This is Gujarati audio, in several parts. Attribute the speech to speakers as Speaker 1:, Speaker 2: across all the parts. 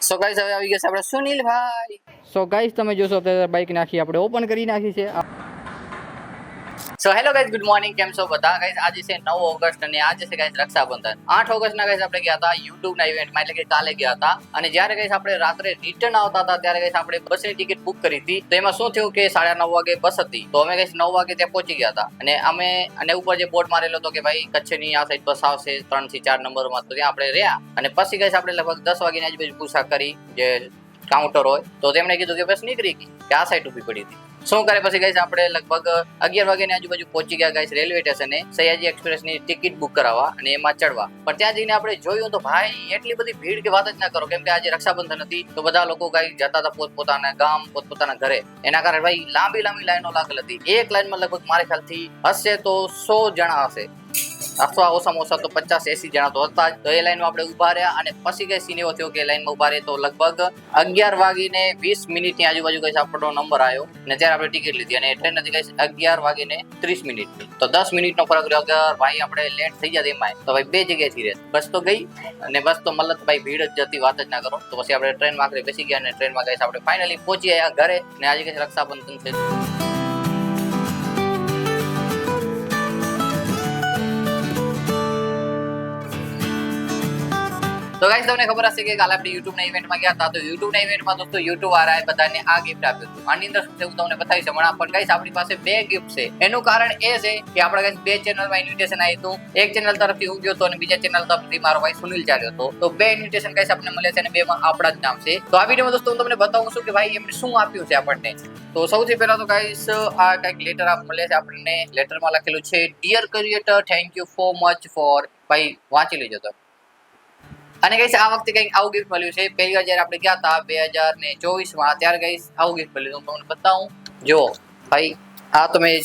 Speaker 1: સો ગાઈસ હવે આવી ગયા છે આપણે સુનિલભાઈ.
Speaker 2: સો ગાઈસ તમે જોશો અત્યારે બાઇક નાખી આપણે ઓપન કરી નાખી છે.
Speaker 1: So hello guys, good morning. કેમ છો બધા ગાઈસ? આજે છે 9 ઓગસ્ટ અને આજે છે ગાઈસ રક્ષાબંધન. 8 ઓગસ્ટ ના ગાઈસ આપણે ગયા હતા YouTube ના ઇવેન્ટમાં, એટલે કે કાલે ગયા હતા. અને જ્યારે ગાઈસ આપણે રાત્રે રિટર્ન આવતા હતા ત્યારે ગાઈસ આપણે બસની ટિકિટ બુક કરી હતી. તો એમાં શું થયું કે 9:30 વાગે બસ હતી, તો અમે ગાઈસ 9 વાગે ત્યાં પહોંચી ગયા હતા. અને ઉપર જે બોર્ડ મારેલો હતો કે ભાઈ કચ્છની આ સાઈડ બસ આવશે 3 થી 4 નંબરમાં, તો ત્યાં આપણે રહ્યા. અને પછી ગાઈસ આપણે લગભગ 10 વાગ્યાની આજુબાજુ પૂછા કરી જે કાઉન્ટર હોય, તો તેમણે કીધું કે બસ નીકળી ગઈ, કે આ સાઈડ ઊભી પડી હતી. શું કરે પછી ગાઈસ આપણે લગભગ 11 વાગ્યાની આજુબાજુ પહોંચી ગયા ગાઈસ રેલવે સ્ટેશને સયાજી એક્સપ્રેસની ટિકિટ બુક કરાવવા અને એમાં ચડવા. પણ ત્યાં જઈને આપણે જોયું તો ભાઈ એટલી બધી ભીડ કે વાત જ ના કરો, કેમ કે આજે રક્ષાબંધન હતી, તો બધા લોકો ગાઈસ જતા હતા પોતપોતાના ગામ, પોતપોતાના ઘરે. એના કારણે ભાઈ લાંબી લાઈનો લાગેલ હતી. એક લાઈનમાં લગભગ મારે ખ્યાલથી હશે તો 100 જણા હશે, અથવા ઓછામાં ઓછા તો 50-80 જણા તો હતા જ. તો એ લાઈનમાં આપણે ઉભા રહ્યા અને પછી કઈ સીન એવો થયો કે લાઈનમાં ઉભા રહે તો લગભગ 11:20 ની આજુબાજુ કઈ આપણો નંબર આવ્યો અને ત્યારે આપણે ટિકિટ લીધી અને ટ્રેન હતી કઈ 11:30 તો 10 મિનિટનો ફરક રહ્યો. અગર ભાઈ આપણે લેટ થઈ જાય એમાં તો ભાઈ બે જગ્યાએથી રહે. બસ તો ગઈ અને બસ તો મતલબ ભાઈ ભીડ જ જતી, વાત જ ના કરો. તો પછી આપણે ટ્રેનમાં આખરે બેસી ગયા અને ટ્રેનમાં ગઈ આપણે ફાઇનલી પહોંચી ગયા ઘરે. અને આજે કઈ રક્ષાબંધન છે. તો ગાઈસ તમને ખબર હશે કે કાલે આપણે YouTube ના ઇવેન્ટમાં ગયા હતા. તો YouTube ના ઇવેન્ટમાં દોસ્તો YouTube વાળાએ બધાને આ ગિફ્ટ આપ્યું હતું. આની અંદર શું છે હું તમને બતાવીશ હમણાં. પણ ગાઈસ આપણી પાસે બે ગિફ્ટ છે. એનું કારણ એ છે કે આપણે ગાઈસ બે ચેનલમાં ઇન્વિટેશન આવ્યું હતું. એક ચેનલ તરફથી હું ગયો હતો અને બીજા ચેનલ તરફથી મારો ભાઈ સુનિલ ચાલ્યો હતો. તો બે ઇન્વિટેશન ગાઈસ આપણને મળે છે અને બેમાં આપણા જ નામ છે. તો આ વિડીયોમાં દોસ્તો હું તમને બતાવું છું કે ભાઈ એમને શું આપ્યું છે આપણને. તો સૌથી પહેલા તો ગાઈસ આ કંઈક લેટર મળે છે આપણને. લેટરમાં લખેલું છે dear creator, thank you so much for. ભાઈ વાંચી લેજો તમે. અને ગાઈસ આ વખતે કંઈક આવું ગિફ્ટ મળ્યું છે. પહેલી વાર જ્યારે આપણે ગયા હતા 2024માં, ત્યારે ગાઈસ આવું ગિફ્ટ મળ્યું. હું તમને બતાવું. જો ભાઈ આ તો મેં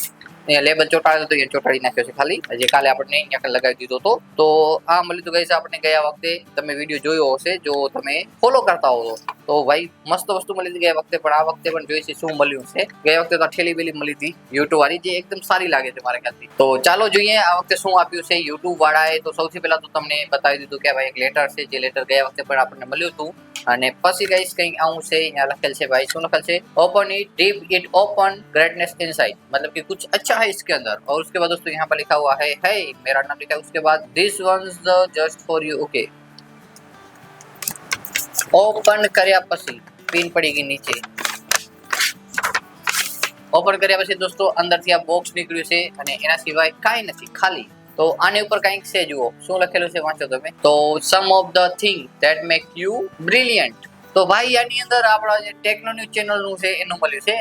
Speaker 1: લેબલ ચોંટાડ્યો હતો, એ ચોંટાડી નાખ્યો છે ખાલી, જે કાલે આપણને અહીંયા લગાવી દીધો હતો. તો આ મળ્યું હતું ગાઈસ આપણને ગયા વખતે. તમે વિડીયો જોયો હશે જો તમે ફોલો કરતા હો તો ભાઈ મસ્ત વસ્તુ મળી હતી ગયા વખતે, પણ આ વખતે પણ જોઈશે શું મળ્યું છે. ગયા વખતે તો ઠેલી બેલી મળી હતી YouTube વાળી, જે એકદમ સારી લાગે છે મારા ખ્યાલથી. તો ચાલો જોઈએ આ વખતે શું આપ્યું છે YouTube વાળાએ. તો સૌથી પહેલા તો તમને બતાવી દીધું કે ભાઈ એક લેટર છે, જે લેટર ગયા વખતે પણ આપણને મળ્યું હતું. અને પછી ગાઈસ કંઈક આવું છે. यहाँ लखेल છે भाई, શું लखेल છે? Open it, deep it open, greatness inside. मतलब कि कुछ अच्छा है इसके अंदर. और उसके बाद दोस्तों यहाँ पर लिखा हुआ है hey, मेरा नाम लिखा है. उसके बाद this one's just for you. Okay, open કર્યા પછી પિન પડી ગઈ નીચે. ઓપન કર્યા પછી દોસ્તો અંદરથી આ બોક્સ નીકળ્યું છે અને એના સિવાય કાંઈ નથી, ખાલી. તો આની ઉપર કંઈક છે, જુઓ શું લખેલું છે, વાંચો તમે. તો some of the thing that make you brilliant. તો ભાઈ આની અંદર આપણા જે ટેકનો ન્યૂઝ ચેનલનું છે એનું મળ્યું છે.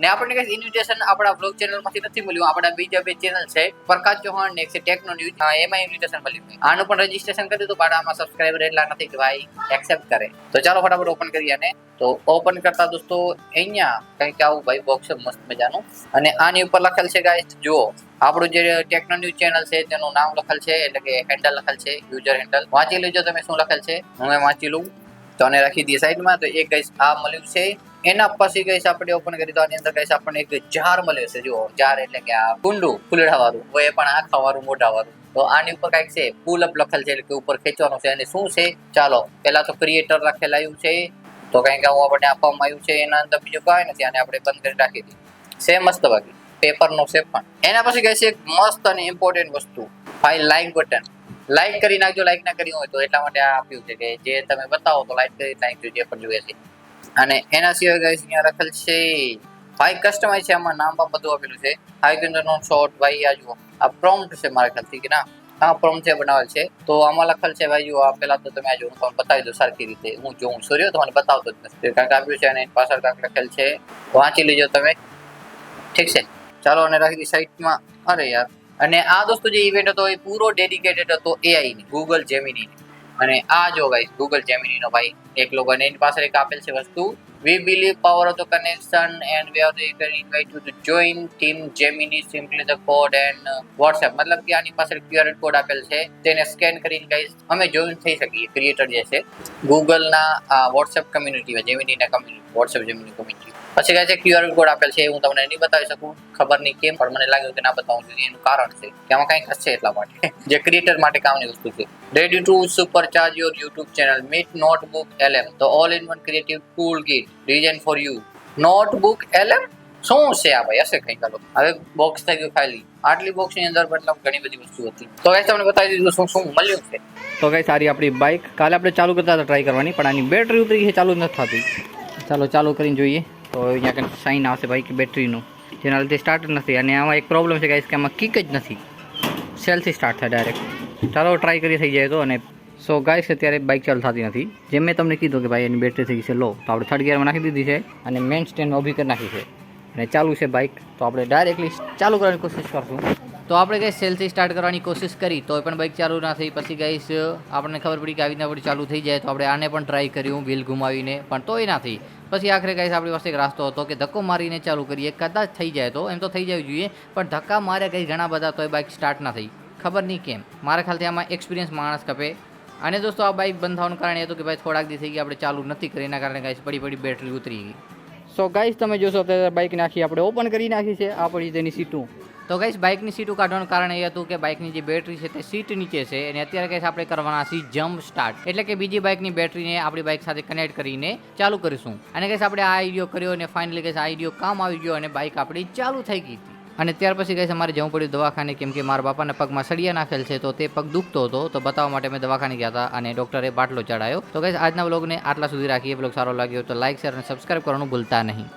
Speaker 1: ને આપણને કઈ ઇન્વિટેશન આપણા બ્લોગ ચેનલમાંથી નથી મળ્યું. આપણા બીજા બે ચેનલ છે, પ્રકાશ ચૌહાણ ને એક છે ટેકનો ન્યૂઝ, એમાં ઇન્વિટેશન મળ્યું. આનું પણ રજીસ્ટ્રેશન કરી દીધું, પણ આમાં સબસ્ક્રાઇબર એટલા નથી કે ભાઈ એક્સેપ્ટ કરે. તો ચાલો ફટાફટ ઓપન કરીએ. અને તો ઓપન કરતા દોસ્તો અહીંયા કંઈક આવું ભાઈ બોક્સ છે મસ્ત મજાનું. અને આની ઉપર લખેલ છે ગાઈસ, જુઓ આપણું જે ટેકનો ન્યૂઝ ચેનલ છે તેનું નામ લખેલ છે, એટલે કે હેન્ડલ લખેલ છે, યુઝર હેન્ડલ. વાંચી લેજો તમે શું લખેલ છે. હું વાંચી લઉં તો આને રાખી દઈએ સાઈડમાં. તો એક ગાઈસ આ મળ્યું છે. એના પછી ગાઈસ આપણે ઓપન કરી તો આની અંદર ગાઈસ આપણને એક જાર મળ્યું છે. જુઓ જાર એટલે કે આ કુંડું ફૂલડા વાળું હોય, પણ આખા વાળું મોઢા વાળું. તો આની ઉપર કંઈક છે પુલ અપ લખેલ છે, એટલે કે ઉપર ખેંચવાનું છે. અને શું છે ચાલો પહેલા તો ક્રિએટર લખેલ આવ્યું છે. તો કંઈક આવું આપણને આપવામાં આવ્યું છે. એના અંદર બીજું કાંઈ નથી. આને આપણે બંધ કરી રાખી દઈએ. છે મસ્ત બાકી પેપરનો છે પણ. એના પછી ગાઈસ એક મસ્ત અને ઇમ્પોર્ટન્ટ વસ્તુ, ભાઈ લાઈક બટન. લાઈક કરી નાખજો, લાઈક ના કરી હોય તો. એટલા માટે આ આપ્યું છે કે જે તમે બતાવો તો લાઈક કરી નાખજો જે પણ જોઈએ છે. અને એના સિવાય ગાઈસ અહીંયા લખેલ છે ભાઈ કસ્ટમાઇઝ છે. આમાં નામ પણ બધું આપેલું છે. High control short. ભાઈ આ જુઓ આ પ્રોમ્પ્ટ છે મારા ખ્યાલથી, કે ના હા પ્રોમ્પ્ટ છે બનાવેલ છે. તો આમાં લખેલ છે ભાઈ જુઓ. આ પેલા તો તમે આ જો હું તમને બતાવી દઉં સરખી રીતે. હું જોઉં સૂર્ય તો મને બતાવતો જ નથી, કાંઈક આપ્યું છે અને પાછળ કાંઈક લખેલ છે. વાંચી લેજો તમે, ઠીક છે. ચાલો અને રાખી દી સાઈડમાં. અરે યાર, અને આ દોસ્તો જે ઇવેન્ટ હતો એ પૂરો ડેડિકેટેડ હતો એઆઈ ની, ગૂગલ જેમિની. અને આ જો ગાઈસ ગૂગલ જેમિની નો ભાઈ એક લોગો, અને એની પાછળ એક આપેલ છે વસ્તુ, વી believe power of the connection and we are invite you to join team Gemini, simply the code end WhatsApp. મતલબ કે આની પાછળ ક્યુઆર કોડ આપેલ છે, તેને સ્કેન કરીને ગાઈસ અમે જોઈન થઈ શકીએ. ક્રિએટર જે છે ગૂગલના વોટ્સએપ કમ્યુનિટીમાં, જેમિનીના કમ્યુનિટી, વોટ્સએપ જેમિની કમ્યુનિટી. પછી કહે છે QR કોડ આપેલ છે, હું તમને નહીં બતાવી શકું, ખબર નહીં કેમ, પણ મને લાગ્યું કે ના બતાવવું જોઈએ. એનું કારણ છે કે આમાં કંઈક હશે એટલા માટે જે ક્રિએટર માટે કામની વસ્તુ છે. Ready to supercharge your YouTube channel meet notebook LM, તો all in one creative tool kit design for you. Notebook LM શું છે આ ભાઈ? હશે કંઈક. ચાલો હવે બોક્સ થઈ ગયું ખાલી. આટલી બોક્સની અંદર મતલબ ઘણી બધી વસ્તુ હતી. તો ગાઈસ તમને બતાવી દીધું શું શું મળ્યું છે.
Speaker 2: તો ગાઈસ સારી આપણી બાઇક કાલે આપણે ચાલુ કરતા હતા ટ્રાય કરવાની, પણ આની બેટરી ઉતરી છે, ચાલુ જ નથી થતી. ચાલો ચાલુ કરીને જોઈએ. તો અહીંયા કંઈક સાઇન આવશે ભાઈ કે બેટરીનું, જેના લીધે સ્ટાર્ટ નથી. અને આમાં એક પ્રોબ્લેમ છે ગાઈસ કે આમાં કિક જ નથી, સેલથી સ્ટાર્ટ થાય ડાયરેક્ટ. ચાલો ટ્રાય કરી થઈ જાય તો. અને સો ગાઈસ અત્યારે બાઇક ચાલુ થતી નથી. જેમ મેં તમને કીધું કે ભાઈ એની બેટરી થઈ ગઈ છે લો, તો આપણે થર્ડ ગિયરમાં નાખી દીધી છે અને મેઇન સ્ટેન્ડ ઊભી કરી નાખી છે અને ચાલુ છે બાઇક. તો આપણે ડાયરેક્ટલી ચાલુ કરવાની કોશિશ કરશું. તો આપણે ગઈ સેલથી સ્ટાર્ટ કરવાની કોશિશ કરી તો પણ બાઇક ચાલુ ના થઈ. પછી ગઈશ આપણને ખબર પડી કે આવી રીતના આપણી ચાલુ થઈ જાય, તો આપણે આને પણ ટ્રાય કર્યું વ્હીલ ઘુમાવીને, પણ તોય ના થઈ. પછી આખરે ગઈશ આપણી પાસે એક રસ્તો હતો કે ધક્કો મારીને ચાલુ કરીએ, કદાચ થઈ જાય તો. એમ તો થઈ જવી જોઈએ, પણ ધક્કા માર્યા ગઈ ઘણા બધા, તોય બાઇક સ્ટાર્ટ ના થઈ. ખબર નહીં કેમ. મારા ખ્યાલથી આમાં એક્સપિરિયન્સ માણસ ખપે. અને દોસ્તો આ બાઇક બંધ થવાનું કારણ એ હતું કે ભાઈ થોડાક દી થઈ ગયા આપણે ચાલુ નથી કરી, એના કારણે ગાઈસ પડી બેટરી ઉતરી ગઈ. સો ગાઈસ તમે જોશો અત્યારે બાઇક નાખી આપણે ઓપન કરી નાખી છે. આ પડી તેની સીટું. તો ગાઈસ બાઇકની સીટું કાઢવાનું કારણ એ હતું કે બાઇકની જે બેટરી છે તે સીટ નીચે છે, અને અત્યારે ગાઈસ આપણે કરવાના છે જમ્પ સ્ટાર્ટ, એટલે કે બીજી બાઇકની બેટરીને આપણી બાઇક સાથે કનેક્ટ કરીને ચાલુ કરીશું. અને ગાઈસ આપણે આ આઈડિયો કર્યો અને ફાઇનલી ગાઈસ આ આઈડિયો કામ આવી ગયો અને બાઇક આપણી ચાલુ થઈ ગઈ હતી. અને ત્યાર પછી ગાઈસ અમારે જવું પડ્યું દવાખાને, કેમ કે મારા બાપાના પગમાં સળિયા નાખેલ છે, તો તે પગ દુખતો હતો. તો બતાવવા માટે મેં દવાખાને ગયા હતા અને ડોક્ટરે બાટલો ચડાયો. તો ગાઈસ આજના વ્લોગને આટલા સુધી રાખીએ. વ્લોગ સારો લાગ્યો તો લાઇક, શેર અને સબસ્ક્રાઇબ કરવાનું ભૂલતા નહીં.